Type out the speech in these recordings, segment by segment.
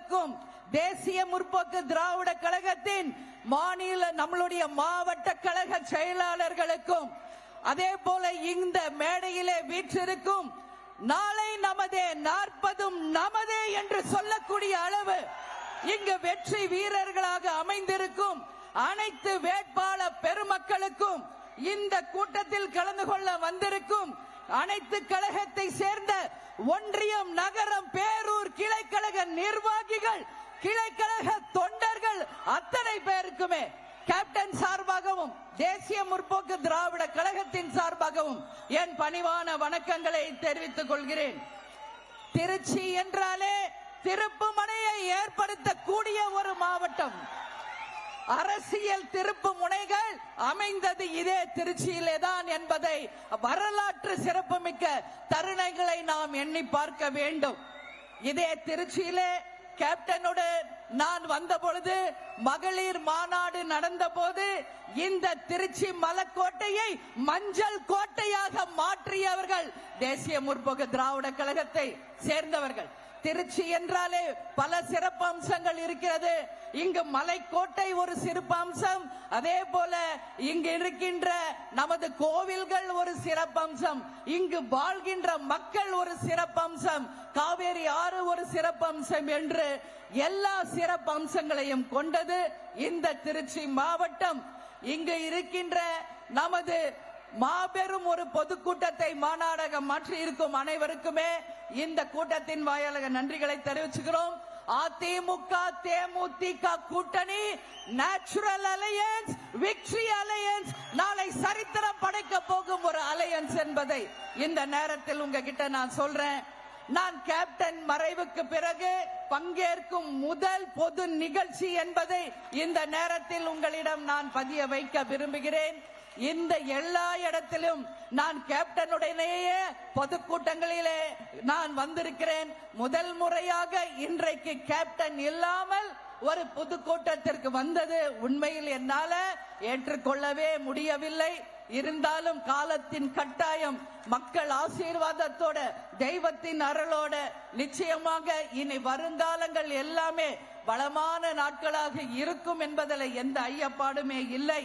அவர்களுக்கும் தேசிய முற்போக்கு திராவிட கழகத்தின் மாநில நம்மளுடைய மாவட்ட கழக செயலாளர்களுக்கும் அதே போல இந்த மேடையிலே வீற்றிருக்கும் நாளை நமதே 40 நமதே என்று சொல்லக்கூடிய அளவு இங்கு வெற்றி வீரர்களாக அமைந்திருக்கும் அனைத்து வேட்பாளர் பெருமக்களுக்கும் இந்த கூட்டத்தில் கலந்து கொள்ள வந்திருக்கும் அனைத்து கழகத்தை சேர்ந்த ஒன்றியம் நகரம் பேரூர் கிளைக்கழக நிர்வாகிகள் கிளைக்கழக தொண்டர்கள் அத்தனை பேருக்குமே கேப்டன் சார்பாகவும் தேசிய முற்போக்கு திராவிட கழகத்தின் சார்பாகவும் என் பணிவான வணக்கங்களை தெரிவித்துக் கொள்கிறேன். திருச்சி என்றாலே திருப்பு முனையை ஏற்படுத்தக்கூடிய ஒரு மாவட்டம். அரசியல் திருப்பு முனைகள் அமைந்தது இதே திருச்சியிலே தான் என்பதை வரலாற்று சிறப்புமிக்க தருணங்களை நாம் எண்ணி பார்க்க வேண்டும். இதே திருச்சியிலே கேப்டனுடன் நான் வந்த பொழுது மகளிர் மாநாடு நடந்த போது இந்த திருச்சி மலக்கோட்டையை மஞ்சள் கோட்டையாக மாற்றியவர்கள் தேசிய முற்போக்கு திராவிட கழகத்தை சேர்ந்தவர்கள். திருச்சி என்றாலே பல சிறப்பு அம்சங்கள் இருக்கிறது. இங்கு மலைக்கோட்டை ஒரு சிறப்பு அம்சம், அதே போல இங்கு இருக்கின்ற நமது கோவில்கள் ஒரு சிறப்பு அம்சம், இங்கு வாழ்கின்ற மக்கள் ஒரு சிறப்பு அம்சம், காவேரி ஆறு ஒரு சிறப்பு அம்சம் என்று எல்லா சிறப்பு அம்சங்களையும் கொண்டது இந்த திருச்சி மாவட்டம். இங்கு இருக்கின்ற நமது மாபெரும் ஒரு பொதுக்கூட்டத்தை மாநாடாக மாற்றி இருக்கும் அனைவருக்குமே இந்த கூட்டத்தின் வாயிலாக நன்றிகளை தெரிவிச்சுக்கிறோம். அதிமுக தேமுதிக கூட்டணி நேச்சுரல் அலையன்ஸ், விக்டரி அலையன்ஸ், நாளை சரித்திரம் படைக்க போகும் ஒரு அலையன்ஸ் என்பதை இந்த நேரத்தில் உங்ககிட்ட நான் சொல்றேன். நான் கேப்டன் மறைவுக்கு பிறகு பங்கேற்கும் முதல் பொது நிகழ்ச்சி என்பதை இந்த நேரத்தில் உங்களிடம் நான் பதிய வைக்க விரும்புகிறேன். இந்த எல்லா இடத்திலும் நான் கேப்டனுடனேயே பொதுக்கூட்டங்களிலே நான் வந்திருக்கிறேன். முதல் முறையாக இன்றைக்கு கேப்டன் இல்லாமல் ஒரு பொதுக்கூட்டத்திற்கு வந்தது உண்மையில் என்னால ஏற்றுக்கொள்ளவே முடியவில்லை. இருந்தாலும் காலத்தின் கட்டாயம், மக்கள் ஆசீர்வாதத்தோட தெய்வத்தின் அருளோட நிச்சயமாக இனி வருங்காலங்கள் எல்லாமே வளமான நாட்களாக இருக்கும் என்பதில் எந்த ஐயப்பாடுமே இல்லை.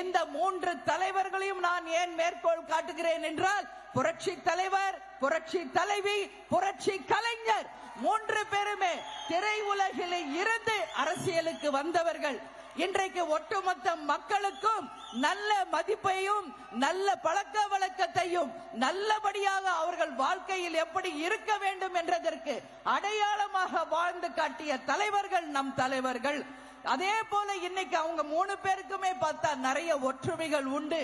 இந்த 3 தலைவர்களையும் நான் ஏன் மேற்கோள் காட்டுகிறேன் என்றால், புரட்சி தலைவர், புரட்சி தலைவி, புரட்சி கலைஞர் 3 பேருமே திரையுலகில் இருந்து அரசியலுக்கு வந்தவர்கள். இன்றைக்கு ஒட்டுமொத்த மக்களுக்கும் நல்ல மதிப்பையும் நல்ல பழக்க வழக்கத்தையும் நல்லபடியாக அவர்கள் வாழ்க்கையில் எப்படி இருக்க வேண்டும் என்றதற்கு அடையாளமாக வாழ்ந்து காட்டிய தலைவர்கள் நம் தலைவர்கள். அதே போல இன்னைக்கு அவங்க 3 பேருக்குமே பார்த்தா நிறைய ஒற்றுமைகள் உண்டு.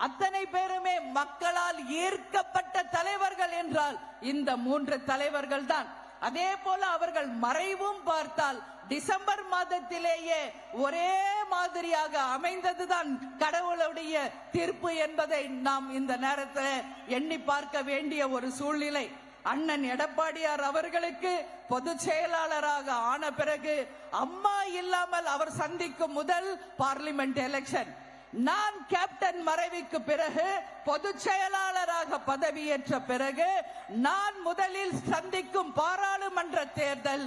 அத்தனை பேருமே மக்களால் ஈர்க்கப்பட்ட தலைவர்கள் என்றால் இந்த 3 தலைவர்கள் தான். அதே போல அவர்கள் மறைவும் பார்த்தால் டிசம்பர் மாதத்திலேயே ஒரே மாதிரியாக அமைந்ததுதான் கடவுளுடைய தீர்ப்பு என்பதை நாம் இந்த நேரத்தில் எண்ணி பார்க்க வேண்டிய ஒரு சூழ்நிலை. அண்ணன் எடப்பாடியார் அவர்களுக்கு பொதுச் செயலாளராக ஆன பிறகு அம்மா இல்லாமல் அவர் சந்திக்கும் முதல் பார்லிமெண்ட் எலெக்ஷன். நான் கேப்டன் மறைவுக்கு பிறகு பொதுச் செயலாளராக பதவியேற்ற பிறகு நான் முதலில் சந்திக்கும் பாராளுமன்ற தேர்தல்.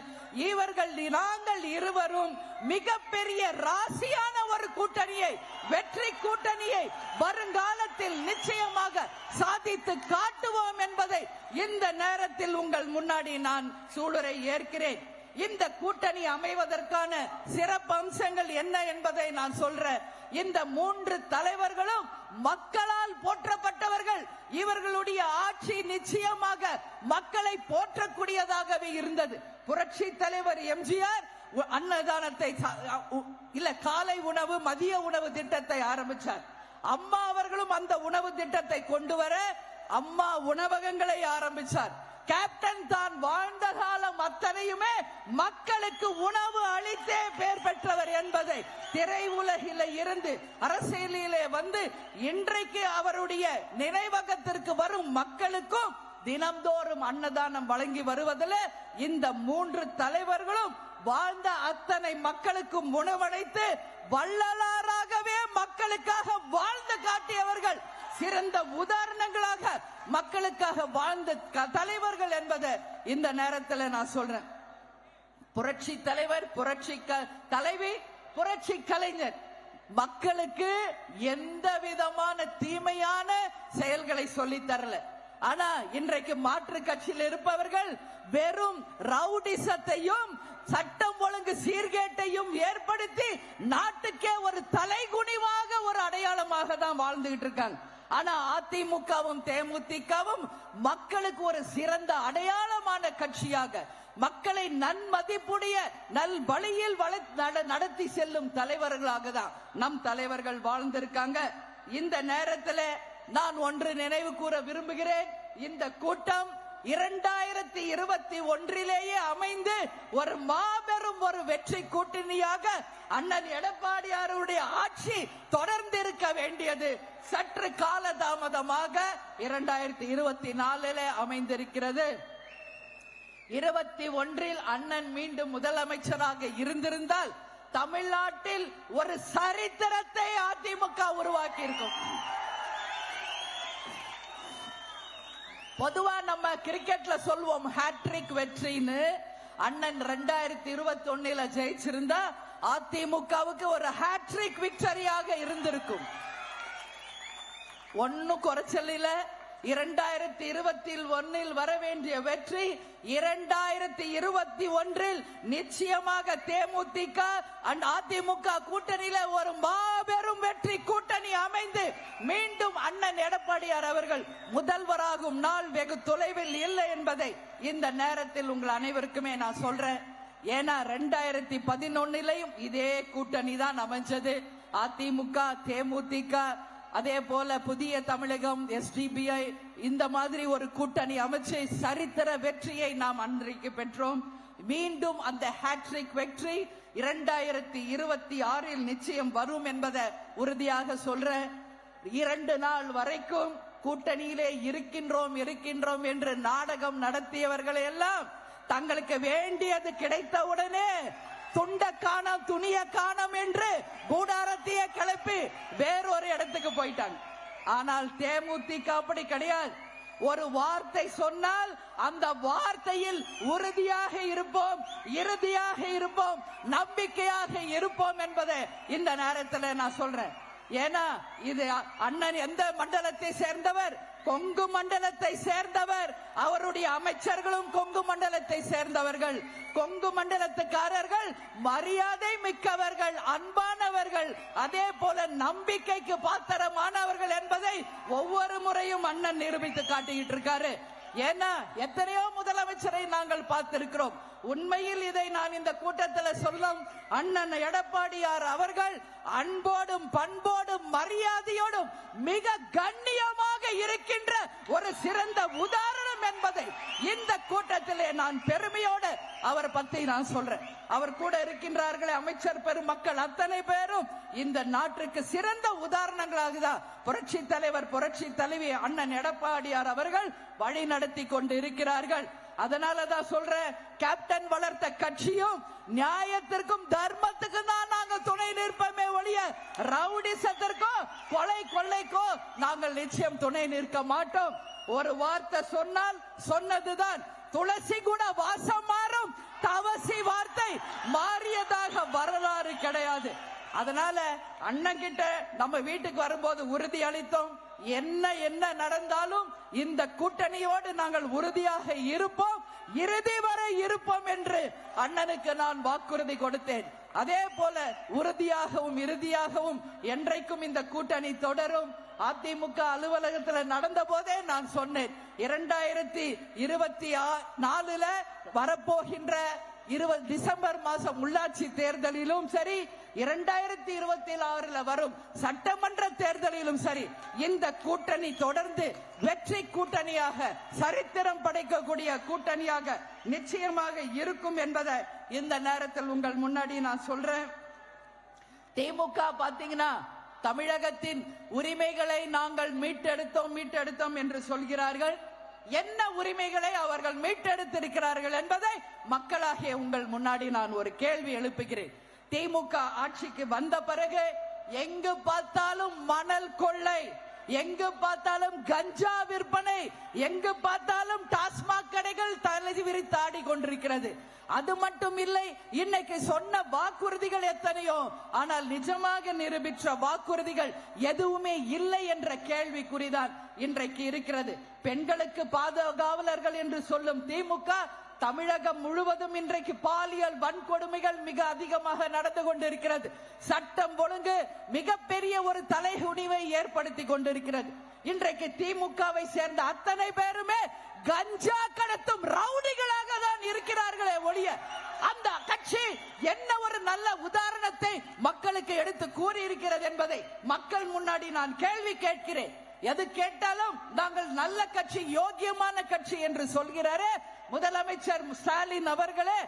இவர்கள் நாங்கள் இருவரும் மிகப்பெரிய ராசியான ஒரு கூட்டணியை, வெற்றி கூட்டணியை வருங்காலத்தில் நிச்சயமாக சாதித்து காட்டுவோம் என்பதை இந்த நேரத்தில் உங்கள் முன்னாடி நான் சூளுரை ஏற்கிறேன். இந்த கூட்டணி அமைவதற்கான சிறப்பு அம்சங்கள் என்ன என்பதை நான் சொல்றேன். இந்த 3 தலைவர்களும் மக்களால் போற்றப்பட்டவர்கள். இவர்களுடைய ஆட்சி நிச்சயமாக மக்களை போற்றக்கூடியதாகவே இருந்தது. புரட்சி தலைவர் எம்ஜிஆர் அன்னதானத்தை காலை உணவு மதிய உணவு திட்டத்தை ஆரம்பிச்சார். அம்மா அவர்களும் அந்த உணவு திட்டத்தை கொண்டு வர அம்மா உணவகங்களை ஆரம்பிச்சார். கேப்டன் தான் வாழ்ந்த காலம் அத்தனையுமே மக்களுக்கு உணவு அளித்தே பெயர் பெற்றவர் என்பதை திரையுலகில் இருந்து அரசியலிலே வந்து இன்றைக்கு அவருடைய நினைவகத்திற்கு வரும் மக்களுக்கும் தினம்தோறும் அன்னதானம் வழங்கி வருவதில் இந்த 3 தலைவர்களும் வாழ்ந்த அத்தனை மக்களுக்கும் உணவளித்து வள்ளலாராகவே மக்களுக்காக வாழ்ந்து காட்டியவர்கள், சிறந்த உதாரணங்களாக மக்களுக்காக வாழ்ந்த தலைவர்கள் என்பதை இந்த நேரத்தில் நான் சொல்றேன். புரட்சி தலைவர், தலைவி, புரட்சி கலைஞர் மக்களுக்கு எந்த விதமான தீமையான செயல்களை சொல்லி தரல. ஆனா இன்றைக்கு மாற்று கட்சியில் இருப்பவர்கள் வெறும் ரவுடிசத்தையும் சட்டம் ஒழுங்கு சீர்கேட்டையும் ஏற்படுத்தி நாட்டுக்கே ஒரு தலைகுனிவாக ஒரு அடையாளமாக தான் வாழ்ந்துகிட்டு இருக்காங்க. ஆனா அதிமுகவும் தேமுதிகவும் மக்களுக்கு ஒரு சிறந்த அடையாளமான கட்சியாக, மக்களை நன்மதிப்புடைய நல் வழியில் நடத்தி செல்லும் தலைவர்களாக தான் நம் தலைவர்கள் வாழ்ந்திருக்காங்க. இந்த நேரத்தில் நான் ஒன்று நினைவு கூற விரும்புகிறேன். இந்த கூட்டம் 2021 அமைந்து ஒரு மாபெரும் ஒரு வெற்றி கூட்டணியாக அண்ணன் எடப்பாடியாருடைய ஆட்சி தொடர்ந்து இருக்க வேண்டியது சற்று காலதாமதமாக 2024 அமைந்திருக்கிறது. 21 அண்ணன் மீண்டும் முதலமைச்சராக இருந்திருந்தால் தமிழ்நாட்டில் ஒரு சரித்திரத்தை அதிமுக உருவாக்கி இருக்கும். பொதுவா நம்ம கிரிக்கெட்ல சொல்வோம் ஹேட்ரிக் வெற்றின்னு. அண்ணன் 2021 ஜெயிச்சிருந்தா அதிமுகவுக்கு ஒரு ஹேட்ரிக் விக்டரியாக இருந்திருக்கும். ஒன்னும் குறைச்சல் இல்ல. 2021 வர வேண்டிய வெற்றி 2021 நிச்சயமாக தேமுதிக அண்ட் அதிமுக கூட்டணியில ஒரு மாபெரும் வெற்றி கூட்டணி அமைந்து மீண்டும் அண்ணன் எடப்பாடியார் அவர்கள் முதல்வராகும் நாள் வெகு தொலைவில் இல்லை என்பதை இந்த நேரத்தில் உங்கள் அனைவருக்குமே நான் சொல்றேன். ஏன்னா 2011 இதே கூட்டணி தான் அமைஞ்சது. அதிமுக, தேமுதிக, அதே போல புதிய தமிழகம், SDPI இந்த மாதிரி ஒரு கூட்டணி அமைச்சு சரித்திர வெற்றியை நாம் அன்றைக்கு பெற்றோம். மீண்டும் அந்த ஹேட்ரிக் வெற்றி 2026 நிச்சயம் வரும் என்பதை உறுதியாக சொல்றேன். 2 நாள் வரைக்கும் கூட்டணியிலே இருக்கின்றோம் என்று நாடகம் நடத்தியவர்களை எல்லாம் தங்களுக்கு வேண்டியது கிடைத்தவுடனே துண்ட காணம் துணிய காணம் என்று கூடாரத்தையே கிளப்பி வேறொரு இடத்துக்கு போயிட்டாங்க. ஆனால் தேமுதிக அப்படி கிடையாது. ஒரு வார்த்தை சொன்னால் அந்த வார்த்தையில் உறுதியாக இருப்போம், இறுதியாக இருப்போம், நம்பிக்கையாக இருப்போம் என்பதை இந்த நேரத்தில் நான் சொல்றேன். ஏன்னா இது அண்ணன் எந்த மண்டலத்தை சேர்ந்தவர்? கொங்கு மண்டலத்தை சேர்ந்தவர். அவருடைய அமைச்சர்களும் கொங்கு மண்டலத்தை சேர்ந்தவர்கள். கொங்கு மண்டலத்துக்காரர்கள் மரியாதை மிக்கவர்கள், அன்பானவர்கள், அதே போல நம்பிக்கைக்கு பாத்திரமானவர்கள் என்பதை ஒவ்வொரு முறையும் அண்ணன் நிரூபித்து காட்டிக்கிட்டு இருக்காரு. ஏன்னா எத்தனையோ முதலமைச்சரை நாங்கள் பார்த்திருக்கிறோம். உண்மையில் இதை நான் இந்த கூட்டத்தில் சொல்லும் அண்ணன் எடப்பாடியார் அவர்கள் அன்போடும் பண்போடும் மரியாதையோடும் மிக கண்ணியமாக இருக்கின்ற ஒரு சிறந்த உதாரணம் என்பதை இந்த கூட்டத்திலே நான் பெருமையோடு அவர் பத்தி நான் சொல்றேன். அவர் கூட இருக்கின்றார்களே அமைச்சர் பெருமக்கள் அத்தனை பேரும் இந்த நாட்டுக்கு சிறந்த உதாரணங்களாக தான் புரட்சி தலைவர், புரட்சி தலைவி அண்ணன் எடப்பாடியார் அவர்கள் வழி நடத்தி கொண்டு இருக்கிறார்கள். அதனாலதான் சொல்றேன், கேப்டன் வளர்த்த கட்சியும் நியாயத்திற்கும் தர்மத்துக்கும் தான் நாங்கள் துணை நிற்போமே ஒழிய ரவுடிசத்திற்கோ கொலை கொள்ளைக்கோ நாங்கள் நிச்சயம் துணை நிற்க மாட்டோம். ஒரு வார்த்தை சொன்னால் சொன்னதுதான். துளசி கூட வாசம் மாறும், தவசி வார்த்தை மாறியதாக வரலாறு கிடையாது. அதனால அண்ணன் கிட்ட நம்ம வீட்டுக்கு வரும்போது உறுதி அளித்தோம், என்ன நடந்தாலும் இந்த கூட்டணியோடு நாங்கள் உறுதியாக இருப்போம், இறுதி வரை இருப்போம் என்று அண்ணனுக்கு நான் வாக்குறுதி கொடுத்தேன். அதே போல உறுதியாகவும் இறுதியாகவும் என்றைக்கும் இந்த கூட்டணி தொடரும். அதிமுக அலுவலகத்தில் நடந்த போதே நான் சொன்னேன், 2024 வரப்போகின்ற டிசம்பர் மாதம் உள்ளாட்சி தேர்தலிலும் சரி, 2026 வரும் சட்டமன்ற தேர்தலிலும் சரி, இந்த கூட்டணி தொடர்ந்து வெற்றி கூட்டணியாக, சரித்திரம் படைக்கக்கூடிய கூட்டணியாக நிச்சயமாக இருக்கும் என்பதை இந்த நேரத்தில் உங்கள் முன்னாடி நான் சொல்றேன். திமுக பாத்தீங்கன்னா தமிழகத்தின் உரிமைகளை நாங்கள் மீட்டெடுத்தோம் என்று சொல்கிறார்கள். என்ன உரிமைகளை அவர்கள் மீட்டெடுத்திருக்கிறார்கள் என்பதை மக்களாகிய உங்கள் முன்னாடி நான் ஒரு கேள்வி எழுப்புகிறேன். திமுக ஆட்சிக்கு வந்த பிறகு எங்கு பார்த்தாலும் மணல் கொள்ளை, எங்கு பார்த்தாலும் கஞ்சா விற்பனை, எங்கு பார்த்தாலும் டாஸ்மாக் கடைகள் தலை விரித்தாடி கொண்டிருக்கிறது. அது மட்டும் இல்லை, இன்னைக்கு சொன்ன வாக்குறுதிகள் எத்தனையோ, ஆனால் நிஜமாக நிரூபித்த வாக்குறுதிகள் எதுவுமே இல்லை என்ற கேள்விக்குறிதான் இன்றைக்கு இருக்கிறது. பெண்களுக்கு பாதுகாவலர்கள் என்று சொல்லும் திமுக தமிழகம் முழுவதும் இன்றைக்கு பாலியல் வன்கொடுமைகள் மிக அதிகமாக நடந்து கொண்டிருக்கிறது. சட்டம் ஒழுங்கு மிகப்பெரிய ஒரு தலைகுனிவை ஏற்படுத்தி கொண்டிருக்கிறது. இன்றைக்கு திமுகவை சேர்ந்த அத்தனை பேருமே கஞ்சா கடத்தும் ரவுடிகளாக தான் இருக்கிறார்களே ஒழிய, அந்த கட்சி என்ன ஒரு நல்ல உதாரணத்தை மக்களுக்கு எடுத்து கூறியிருக்கிறது என்பதை மக்கள் முன்னாடி நான் கேள்வி கேட்கிறேன். எது கேட்டாலும் நாங்கள் நல்ல கட்சி, யோகியமான கட்சி என்று சொல்கிறாரே முதலமைச்சர் ஸ்டாலின் அவர்களே.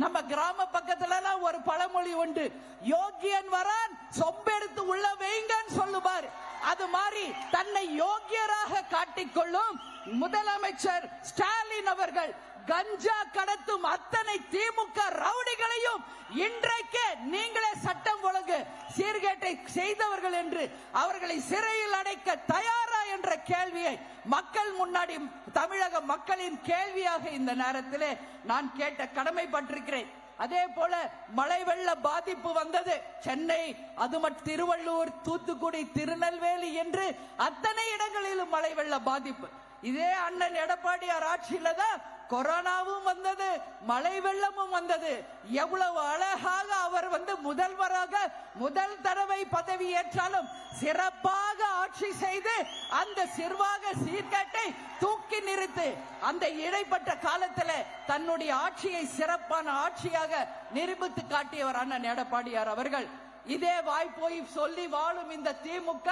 நம்ம கிராம பக்கத்துல ஒரு பழமொழி உண்டு, யோகியன் வரான் சொம்பெடுத்து உள்ள வைங்கன்னு சொல்லுவார். அது மாதிரி தன்னை யோகியராக காட்டிக்கொள்ளும் முதலமைச்சர் ஸ்டாலின் அவர்கள் கஞ்சா கடத்தும் அத்தனை திமுக ரவுடிகளையும் இன்றைக்கு நீங்களே சட்டம் ஒழுங்கு சீர்கேட்டை செய்தவர்கள் என்று அவர்களை சிறையில் அடைக்க தயாரா என்ற கேள்வியை மக்கள் முன்னாடி, தமிழக மக்களின் கேள்வியாக இந்த நேரத்திலே நான் கேட்ட கடமைப்பட்டிருக்கிறேன். அதே போல மழை வெள்ள பாதிப்பு வந்தது. சென்னை, அது மட்டும் திருவள்ளூர், தூத்துக்குடி, திருநெல்வேலி என்று அத்தனை இடங்களிலும் மழை வெள்ள பாதிப்பு. இதே அண்ணன் எடப்பாடியார் ஆட்சியில தான் கொரோனாவும் வந்தது, மழை வெள்ளமும் வந்தது. எவ்வளவு அழகாக அவர் முதல்வராக முதல் தடவை பதவி ஏற்றாலும் சிறப்பாக ஆட்சி செய்து அந்த நிர்வாக சீர்கேட்டை தூக்கி நிறுத்தி அந்த இடைப்பட்ட காலத்தில் தன்னுடைய ஆட்சியை சிறப்பான ஆட்சியாக நிரூபித்து காட்டியவர் அண்ணன் எடப்பாடியார் அவர்கள். இதே வாய்ப்போய் சொல்லி வாழும் இந்த திமுக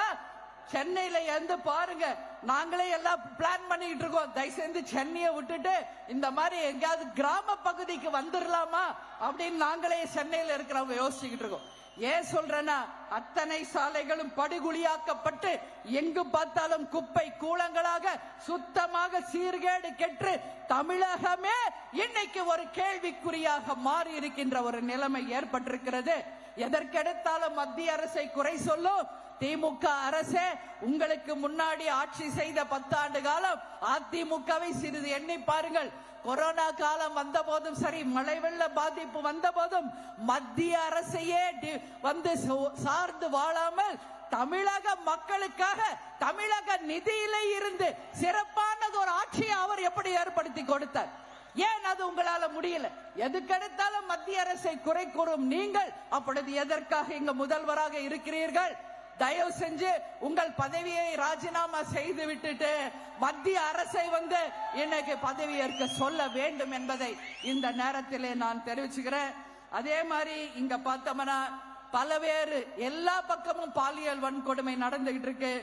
சென்னையில இருந்து பாருங்க, நாங்களே எல்லாம் பிளான் பண்ணிட்டு இருக்கோம். தயவு செஞ்சு சென்னையை விட்டுட்டு இந்த மாதிரி எங்கேயாவது கிராம பகுதிக்கு வந்துடலாமா அப்படின்னு நாங்களே சென்னையில இருக்கிறவங்க யோசிச்சுக்கிட்டு இருக்கோம். ஏன் சொல்றேன்னா, அத்தனை சாலைகளும் படுகுழியாக்கப்பட்டு எங்கு பார்த்தாலும் குப்பை கூளங்களாக சுத்தமாக சீர்கேடு கெட்டு தமிழகமே இன்னைக்கு ஒரு கேள்விக்குறியாக மாறி இருக்கின்ற ஒரு நிலைமை ஏற்பட்டிருக்கிறது. எதற்கெடுத்தாலும் மத்திய அரசை குறை சொல்லும் திமுக அரசே. உங்களுக்கு முன்னாடி ஆட்சி செய்த 10 ஆண்டு காலம் அதிமுகவை சிறிது எண்ணி பாருங்கள். கொரோனா காலம் வந்த போதும் சரி, மழை வெள்ள பாதிப்பு வந்த போதும் மத்திய அரசையே சார்ந்து வாழாமல் தமிழக மக்களுக்காக தமிழக நிதியில இருந்து சிறப்பானது ஒரு ஆட்சியை அவர் எப்படி ஏற்படுத்தி கொடுத்தார்? ஏன் அது உங்களால முடியல? எதுக்கெடுத்தாலும் மத்திய அரசை குறை கூறும் நீங்கள் அப்பொழுது எதற்காக இங்க முதல்வராக இருக்கிறீர்கள்? தயவு செஞ்சு உங்கள் பதவியை ராஜினாமா செய்து விட்டுட்டு மத்திய அரசை இன்னைக்கு பதவி ஏற்க சொல்ல வேண்டும் என்பதை இந்த நேரத்திலே நான் தெரிவிச்சுக்கிறேன். அதே மாதிரி இங்க பார்த்தோம்னா பலவேறு எல்லா பக்கமும் பாலியல் வன்கொடுமை நடந்துகிட்டு இருக்கு.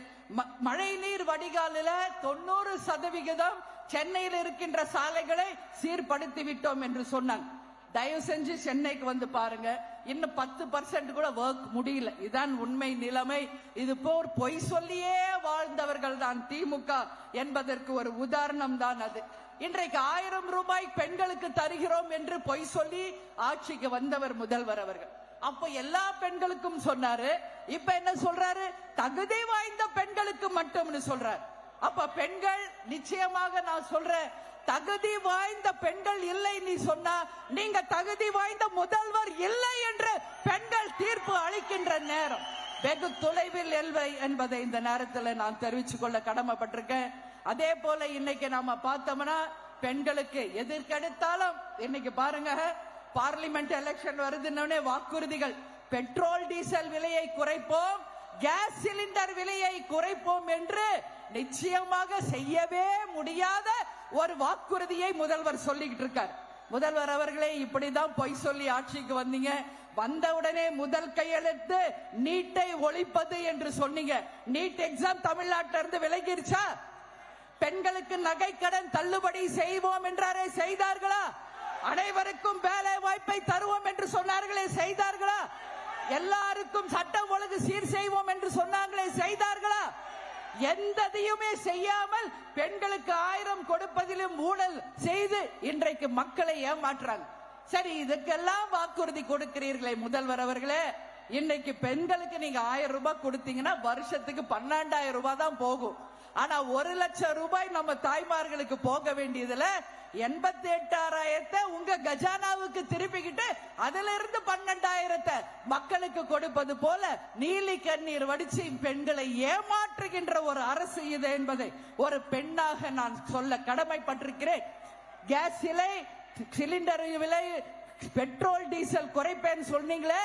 மழை நீர் வடிகாலில் 90% சென்னையில் இருக்கின்ற சாலைகளை சீர்படுத்தி விட்டோம் என்று சொன்னாங்க. தயவு செஞ்சு சென்னைக்கு பாருங்க, இன்னும் 10% கூட ஒர்க் முடியல. இதுதான் உண்மை நிலைமை. இது போர் பொய் சொல்லியே வாழ்ந்தவர்கள் தான் திமுக என்பதற்கு ஒரு உதாரணம் தான் அது. இன்றைக்கு 1000 ரூபாய் பெண்களுக்கு தருகிறோம் என்று பொய் சொல்லி ஆட்சிக்கு வந்தவர் முதல்வர் அவர்கள். அப்ப எல்லா பெண்களுக்கும் சொன்னாரு, இப்ப என்ன சொல்றாரு? தகுதி வாய்ந்த பெண்களுக்கு மட்டும்னு சொல்றாரு. அப்ப பெண்கள் நிச்சயமாக நான் சொல்றேன், தகுதி வாய்ந்த பெண்கள் இல்லை நீ சொன்னா நீங்க தகுதி வாய்ந்த முதல்வர் இல்லை என்று பெண்கள் தீர்ப்பு அளிக்கின்ற நேரம் வெகு தொலைவில் இல்லை என்பதை இந்த நேரத்தில் நான் தெரிவித்துக் கொள்ள கடமைப்பட்டிருக்கேன். அதே போல இன்னைக்கு நாம பார்த்தோம்னா பெண்களுக்கு எதிர்க்கெடுத்தாலும் இன்னைக்கு பாருங்க, பார்லிமெண்ட் எலெக்ஷன் வருதுன்னே வாக்குறுதிகள், பெட்ரோல் டீசல் விலையை குறைப்போம், கேஸ் சிலிண்டர் விலையை குறைப்போம் என்று நிச்சயமாக செய்யவே முடியாத ஒரு வாக்குறுதியை முதல்வர் சொல்லிக்கிட்டு இருக்கார். முதல்வர் அவர்களே, இப்படிதான் பொய் சொல்லி ஆட்சிக்கு வந்தீங்க. வந்தவுடனே முதல் கையெழுத்து நீட்டை ஒழிப்பது என்று சொன்னீங்க. நீட் எக்ஸாம் தமிழ்நாட்டில இருந்து விலகிருச்சா? பெண்களுக்கு நகை கடன் தள்ளுபடி செய்வோம் என்றாரே, செய்தார்களா? அனைவருக்கும் வேலை வாய்ப்பை தருவோம் என்று சொன்னார்களே, செய்தார்களா? எல்லாருக்கும் சட்டம் ஒழுங்கு சீர் செய்வோம் என்று சொன்னாங்களே, செய்தார்களா? எந்ததையுமே செய்யாமல் பெண்களுக்கு 1000 கொடுப்பதிலும் ஊழல் செய்து இன்றைக்கு மக்களை ஏமாற்றாங்க. சரி, இதுக்கெல்லாம் வாக்குறுதி கொடுக்கிறீர்களே முதல்வர் அவர்களே, இன்னைக்கு பெண்களுக்கு நீங்க 1000 ரூபாய் கொடுத்தீங்கன்னா வருஷத்துக்கு 12,000 ரூபாய் தான் போகும். ஆனா 1 லட்சம் ரூபாய் நம்ம தாய்மார்களுக்கு போக வேண்டியதுல 88,000 உங்க கஜானாவுக்கு திருப்பிக்கிட்டு அதுல இருந்து 12,000 மக்களுக்கு கொடுப்பது போல நீலி கண்ணீர் வடிச்சு பெண்களை ஏமாற்றுகின்ற ஒரு அரசு இது என்பதை ஒரு பெண்ணாக நான் சொல்ல கடமைப்பட்டிருக்கிறேன். கேஸ் விலை, சிலிண்டர் விலை, பெட்ரோல் டீசல் குறைப்பேன்னு சொன்னீங்களே,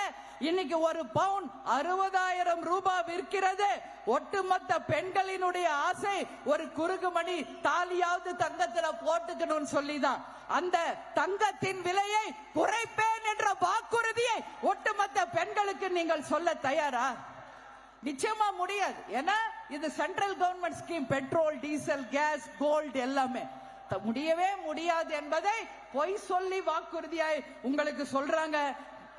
இன்னைக்கு ஒரு பவுன் 60,000 ரூபாய் விற்கிறது. ஒட்டுமொத்த பெண்களினுடைய ஆசை ஒரு குறுகுமணி தாலியாவது தங்கத்துல போட்டுக்கணும்னு சொல்லிதான் அந்த தங்கத்தின் விலையை குறைப்பேன் என்ற வாக்குறுதியை ஒட்டுமொத்த பெண்களுக்கு நீங்கள் சொல்ல தயாரா? நிச்சயமா முடியாது. ஏன்னா இது central government scheme. Petrol, diesel, gas, gold எல்லாமே முடியவே முடியாது என்பதை பொய் சொல்லி வாக்குறுதியாய் உங்களுக்கு சொல்றாங்க.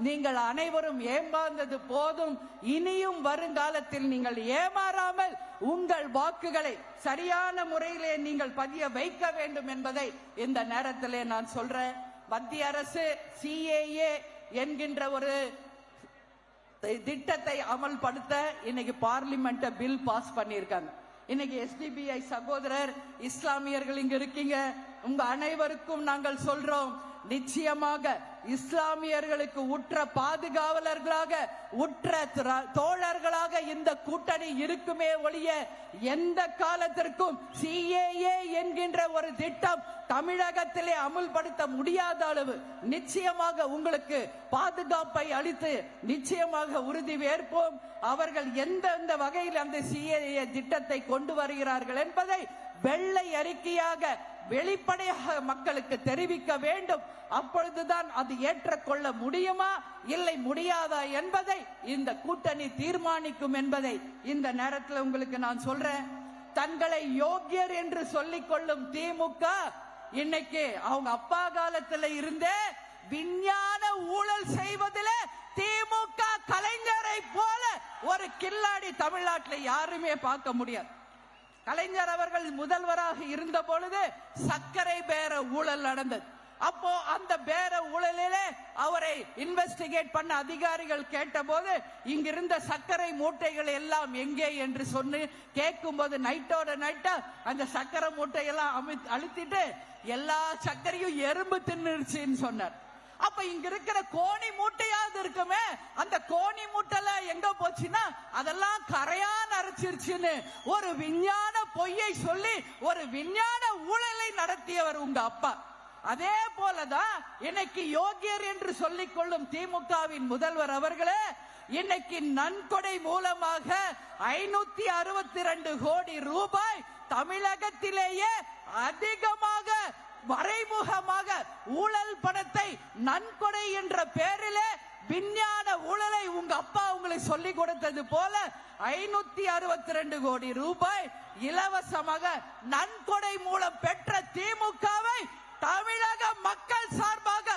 நீங்கள் அனைவரும் ஏமாந்தது போதும். இனியும் வருங்காலத்தில் நீங்கள் ஏமாறாமல் உங்கள் வாக்குகளை சரியான முறையிலே நீங்கள் பதிய வைக்க வேண்டும் என்பதை இந்த நேரத்திலே நான் சொல்றேன். மத்திய அரசு CAA என்கின்ற ஒரு திட்டத்தை அமல்படுத்த இன்னைக்கு பார்லிமெண்ட் பில் பாஸ் பண்ணியிருக்காங்க. இன்னைக்கு SDBI சகோதரர் இஸ்லாமியர்கள் இங்க இருக்கீங்க. உங்க அனைவருக்கும் நாங்கள் சொல்றோம், நிச்சயமாக இஸ்லாமியர்களுக்கு உற்ற பாதுகாவலர்களாக, உற்ற தோழர்களாக இந்த கூட்டணி இருக்குமே ஒழிய எந்த காலத்திற்கும் CAA என்கின்ற ஒரு திட்டம் தமிழகத்திலே அமுல்படுத்த முடியாத அளவு நிச்சயமாக உங்களுக்கு பாதுகாப்பை அளித்து நிச்சயமாக உறுதியேற்போம். அவர்கள் எந்தெந்த வகையில் அந்த CAA திட்டத்தை கொண்டு வருகிறார்கள் என்பதை வெள்ளை அறிக்கையாக வெளிப்படையாக மக்களுக்கு தெரிவிக்க வேண்டும். அப்பொழுதுதான் அது ஏற்றுக்கொள்ள முடியுமா இல்லை முடியாதா என்பதை இந்த கூட்டணி தீர்மானிக்கும் என்பதை இந்த நேரத்தில் உங்களுக்கு நான் சொல்றேன். தங்களை யோக்கியர் என்று சொல்லிக் கொள்ளும் திமுக இன்னைக்கு அவங்க அப்பா காலத்தில் இருந்தே விஞ்ஞான ஊழல் செய்வதில் திமுக கலைஞரை போல ஒரு கில்லாடி தமிழ்நாட்டில் யாருமே பார்க்க முடியாது. கலைஞர் அவர்கள் முதல்வராக இருந்த பொழுது சர்க்கரை பேர ஊழல் நடந்தது. அப்போ அந்த பேர ஊழலிலே அவரை இன்வெஸ்டிகேட் பண்ண அதிகாரிகள் கேட்டபோது இங்கிருந்த சர்க்கரை மூட்டைகள் எல்லாம் எங்கே என்று சொன்னு கேட்கும் போது நைட்டோட நைட்டா அந்த சர்க்கரை மூட்டையெல்லாம் அழுத்திட்டு எல்லா சர்க்கரையும் எறும்பு தின்னுருச்சுன்னு சொன்னார். அப்ப இங்க இருக்கிற கோணி மூட்டையாவது இருக்குமே, அந்த கோணி மூட்டைல எங்க போச்சுன்னா அதெல்லாம் கரையான் அரைச்சிருச்சுன்னு ஒரு விஞ்ஞான பொய்யை சொல்லி ஒரு விஞ்ஞான ஊழலை நடத்தியவர் உங்க அப்பா. அதே போலதான் இன்னைக்கு யோகியர் என்று சொல்லிக் கொள்ளும் திமுகவின் முதல்வர் அவர்களே இன்னைக்கு நன்கொடை மூலமாக 562 கோடி ரூபாய் தமிழகத்திலேயே அதிகமாக மறைமுகமாக ஊழல் பணத்தை நன்கொடை என்ற பெயரிலே விஞ்ஞான ஊழலை உங்க அப்பா உங்களுக்கு சொல்லிக் கொடுத்தது போல 562 கோடி ரூபாய் இலவசமாக நன்கொடை மூலம் பெற்ற திமுகவை தமிழக மக்கள் சார்பாக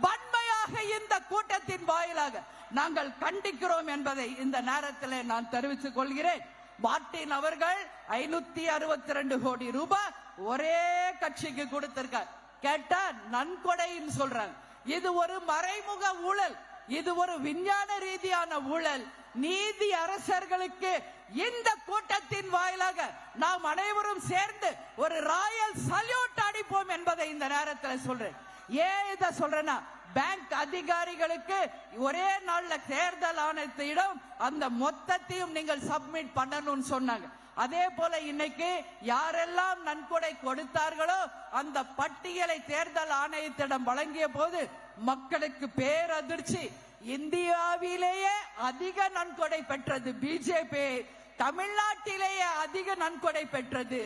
வன்மையாக இந்த கூட்டத்தின் வாயிலாக நாங்கள் கண்டிக்கிறோம் என்பதை இந்த நேரத்தில் நான் தெரிவித்துக் கொள்கிறேன். மார்ட்டின் அவர்கள் 562 கோடி ரூபாய் ஒரே கட்சிக்கு கொடுத்திருக்கார். கேட்டா நன்கொடைன்னு சொல்றாங்க. இது ஒரு மறைமுக ஊழல், இது ஒரு விஞ்ஞான ரீதியான ஊழல். நீதி அரசர்களுக்கு இந்த கூட்டத்தின் வாயிலாக நாம் அனைவரும் சேர்ந்து ஒரு ராயல் சல்யூட் அடிப்போம் என்பதை இந்த நேரத்தில் சொல்றேன். ஏன் இதை சொல்றேன்னா, பேங்க் அதிகாரிகளுக்கு ஒரே நாள்ல தேர்தல் ஆணையத்திடம் அந்த மொத்தத்தையும் நீங்கள் சப்மிட் பண்ணணும்னு சொன்னாங்க. அதே போல இன்னைக்கு யாரெல்லாம் நன்கொடை கொடுத்தார்களோ அந்த பட்டியலை தேர்தல் ஆணையத்திடம் வழங்கிய போது மக்களுக்கு பேரதிர்ச்சி. இந்தியாவிலேயே அதிக நன்கொடை பெற்றது பிஜேபி, தமிழ்நாட்டிலேயே அதிக நன்கொடை பெற்றது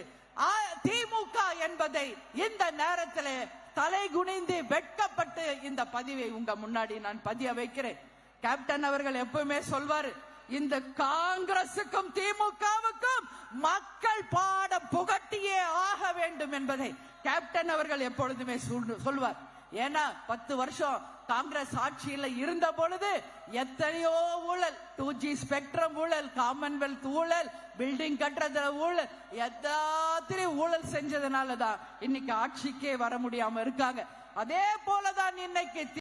திமுக என்பதை இந்த நேரத்தில் தலை குனிந்து வெட்கப்பட்டு இந்த பதிவை உங்க முன்னாடி நான் பதிய வைக்கிறேன். கேப்டன் அவர்கள் எப்பவுமே சொல்வாரு, இந்த காங்கிரசுக்கும் திமுகவுக்கும் மக்கள் பாடம் புகட்டியே ஆக வேண்டும் என்பதை கேப்டன் அவர்கள் எப்பொழுதுமே சொல்வார். ஏன்னா 10 வருஷம் காங்கிரஸ் ஆட்சியில் இருந்த பொழுது எத்தனையோ ஊழல், 2G ஸ்பெக்ட்ரம் ஊழல், காமன்வெல்த் ஊழல், பில்டிங் கட்டுறதுல ஊழல், எல்லாத்திலையும் ஊழல் செஞ்சதுனாலதான் இன்னைக்கு ஆட்சிக்கே வர முடியாம இருக்காங்க. அதே போலதான் இன்னைக்கு